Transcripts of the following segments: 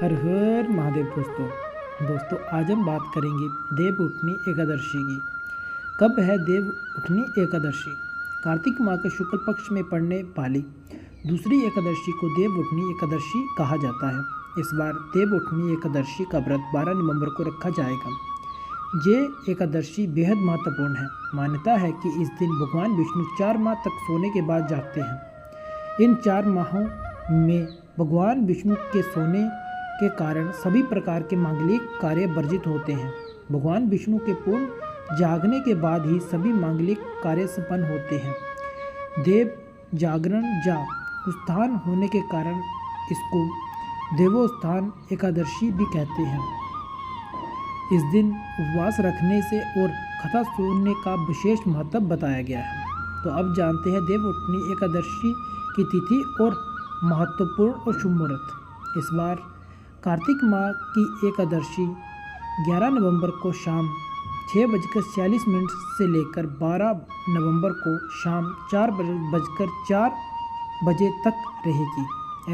हर हर महादेव। दोस्तों आज हम बात करेंगे देव उठनी एकादशी की। कब है देव उठनी एकादशी? कार्तिक माह के शुक्ल पक्ष में पड़ने वाली दूसरी एकादशी को देव उठनी एकादशी कहा जाता है। इस बार देव उठनी एकादशी का व्रत 12 नवंबर को रखा जाएगा। ये एकादशी बेहद महत्वपूर्ण है। मान्यता है कि इस दिन भगवान विष्णु 4 माह तक सोने के बाद जागते हैं। इन 4 माहों में भगवान विष्णु के सोने के कारण सभी प्रकार के मांगलिक कार्य वर्जित होते हैं। भगवान विष्णु के पूर्ण जागने के बाद ही सभी मांगलिक कार्य संपन्न होते हैं। देव जागरण या उत्थान होने के कारण इसको देवोत्थान एकादशी भी कहते हैं। इस दिन उपवास रखने से और कथा सुनने का विशेष महत्व बताया गया है। तो अब जानते हैं देव उठनी एकादशी की तिथि और महत्वपूर्ण और शुभ मुहूर्त। इस बार कार्तिक माह की एकादशी 11 नवंबर को शाम 6:46 से लेकर 12 नवंबर को शाम 4:04 बजे तक रहेगी।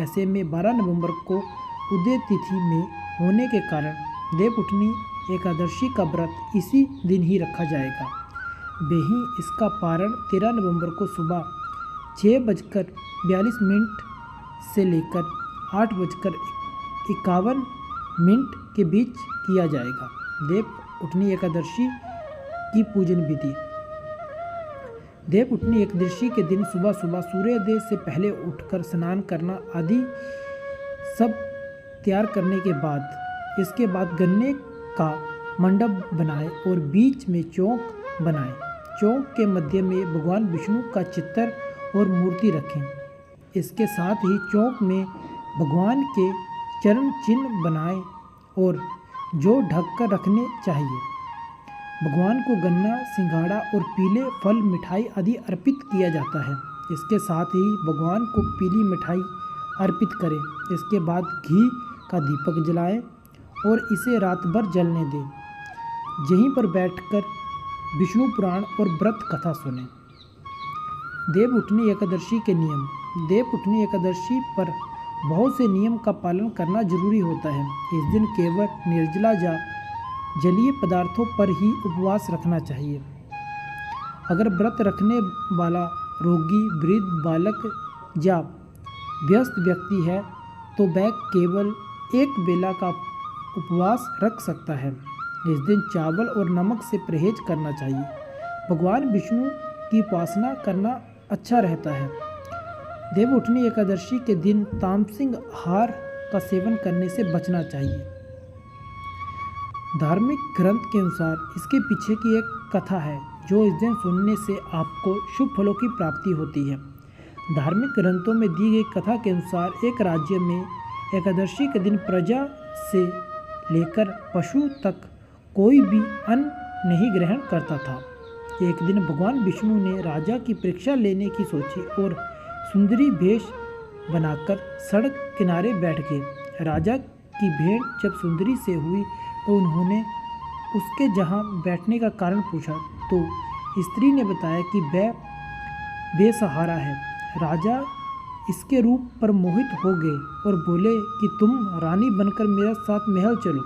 ऐसे में 12 नवंबर को उदय तिथि में होने के कारण देव उठनी एकादशी का व्रत इसी दिन ही रखा जाएगा। वहीं इसका पारण 13 नवंबर को सुबह 6:42 से लेकर 8:51 के बीच किया जाएगा। देव उठनी एकादशी की पूजन विधि। देव उठनी एकादशी के दिन सुबह सुबह सूर्योदय से पहले उठकर स्नान करना आदि सब तैयार करने के बाद इसके बाद गन्ने का मंडप बनाएं और बीच में चौक बनाएं। चौक के मध्य में भगवान विष्णु का चित्र और मूर्ति रखें। इसके साथ ही चौक में भगवान के चरण चिन्ह बनाएं और जो ढककर रखने चाहिए। भगवान को गन्ना, सिंघाड़ा और पीले फल मिठाई आदि अर्पित किया जाता है। इसके साथ ही भगवान को पीली मिठाई अर्पित करें। इसके बाद घी का दीपक जलाएं और इसे रात भर जलने दें। यहीं पर बैठकर विष्णु पुराण और व्रत कथा सुनें। देव उठनी एकादशी के नियम। देव उठनी एकादशी पर बहुत से नियम का पालन करना जरूरी होता है। इस दिन केवल निर्जला या जलीय पदार्थों पर ही उपवास रखना चाहिए। अगर व्रत रखने वाला रोगी, वृद्ध, बालक या व्यस्त व्यक्ति है तो वह केवल एक बेला का उपवास रख सकता है। इस दिन चावल और नमक से परहेज करना चाहिए। भगवान विष्णु की उपासना करना अच्छा रहता है। देव उठनी एकादशी के दिन तामसिक आहार का सेवन करने से बचना चाहिए। धार्मिक ग्रंथ के अनुसार इसके पीछे की एक कथा है जो इस दिन सुनने से आपको शुभ फलों की प्राप्ति होती है। धार्मिक ग्रंथों में दी गई कथा के अनुसार एक राज्य में एकादशी के दिन प्रजा से लेकर पशु तक कोई भी अन्न नहीं ग्रहण करता था। एक दिन भगवान विष्णु ने राजा की परीक्षा लेने की सोची और सुंदरी भेष बनाकर सड़क किनारे बैठ गए। राजा की भेंट जब सुंदरी से हुई तो उन्होंने उसके जहाँ बैठने का कारण पूछा तो स्त्री ने बताया कि वह बेसहारा है। राजा इसके रूप पर मोहित हो गए और बोले कि तुम रानी बनकर मेरे साथ महल चलो।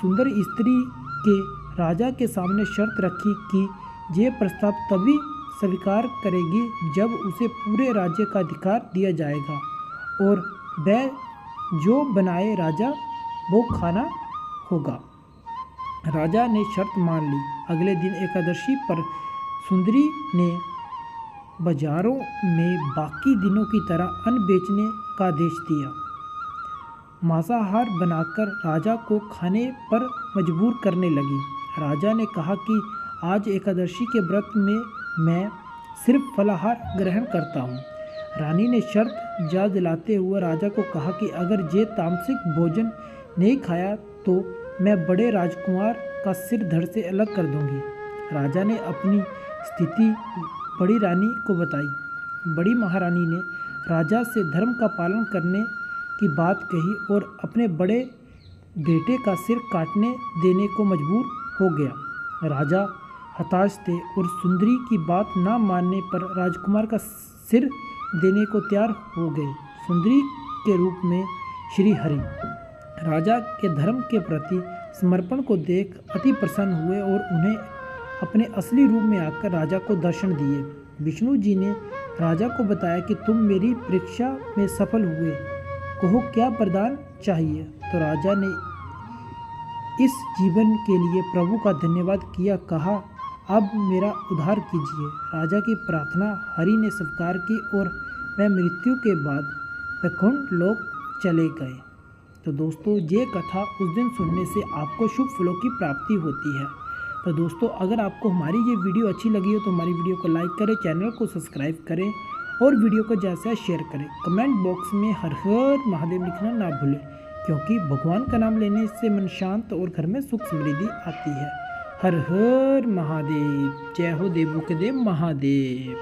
सुंदर स्त्री के राजा के सामने शर्त रखी कि ये प्रस्ताव तभी स्वीकार करेगी जब उसे पूरे राज्य का अधिकार दिया जाएगा और वह जो बनाए राजा वो खाना होगा। राजा ने शर्त मान ली। अगले दिन एकादशी पर सुंदरी ने बाजारों में बाकी दिनों की तरह अन्न बेचने का आदेश दिया। मांसाहार बनाकर राजा को खाने पर मजबूर करने लगी। राजा ने कहा कि आज एकादशी के व्रत में मैं सिर्फ फलाहार ग्रहण करता हूँ। रानी ने शर्त याद दिलाते हुए राजा को कहा कि अगर ये तामसिक भोजन नहीं खाया तो मैं बड़े राजकुमार का सिर धड़ से अलग कर दूंगी। राजा ने अपनी स्थिति बड़ी रानी को बताई। बड़ी महारानी ने राजा से धर्म का पालन करने की बात कही और अपने बड़े बेटे का सिर काटने देने को मजबूर हो गया। राजा हताश थे और सुंदरी की बात न मानने पर राजकुमार का सिर देने को तैयार हो गए। सुंदरी के रूप में श्री हरि। राजा के धर्म के प्रति समर्पण को देख अति प्रसन्न हुए और उन्हें अपने असली रूप में आकर राजा को दर्शन दिए। विष्णु जी ने राजा को बताया कि तुम मेरी परीक्षा में सफल हुए, कहो क्या वरदान चाहिए। तो राजा ने इस जीवन के लिए प्रभु का धन्यवाद किया, कहा अब मेरा उद्धार कीजिए। राजा की प्रार्थना हरि ने स्वीकार की और वह मृत्यु के बाद वैकुंठ लोक चले गए। तो दोस्तों ये कथा उस दिन सुनने से आपको शुभ फलों की प्राप्ति होती है। तो दोस्तों अगर आपको हमारी ये वीडियो अच्छी लगी हो तो हमारी वीडियो को लाइक करें, चैनल को सब्सक्राइब करें और वीडियो को ज़्यादा से शेयर करें। कमेंट बॉक्स में हर हर महादेव लिखना ना भूलें, क्योंकि भगवान का नाम लेने से मन शांत और घर में सुख समृद्धि आती है। हर हर महादेव। जय हो देवों के देव महादेव।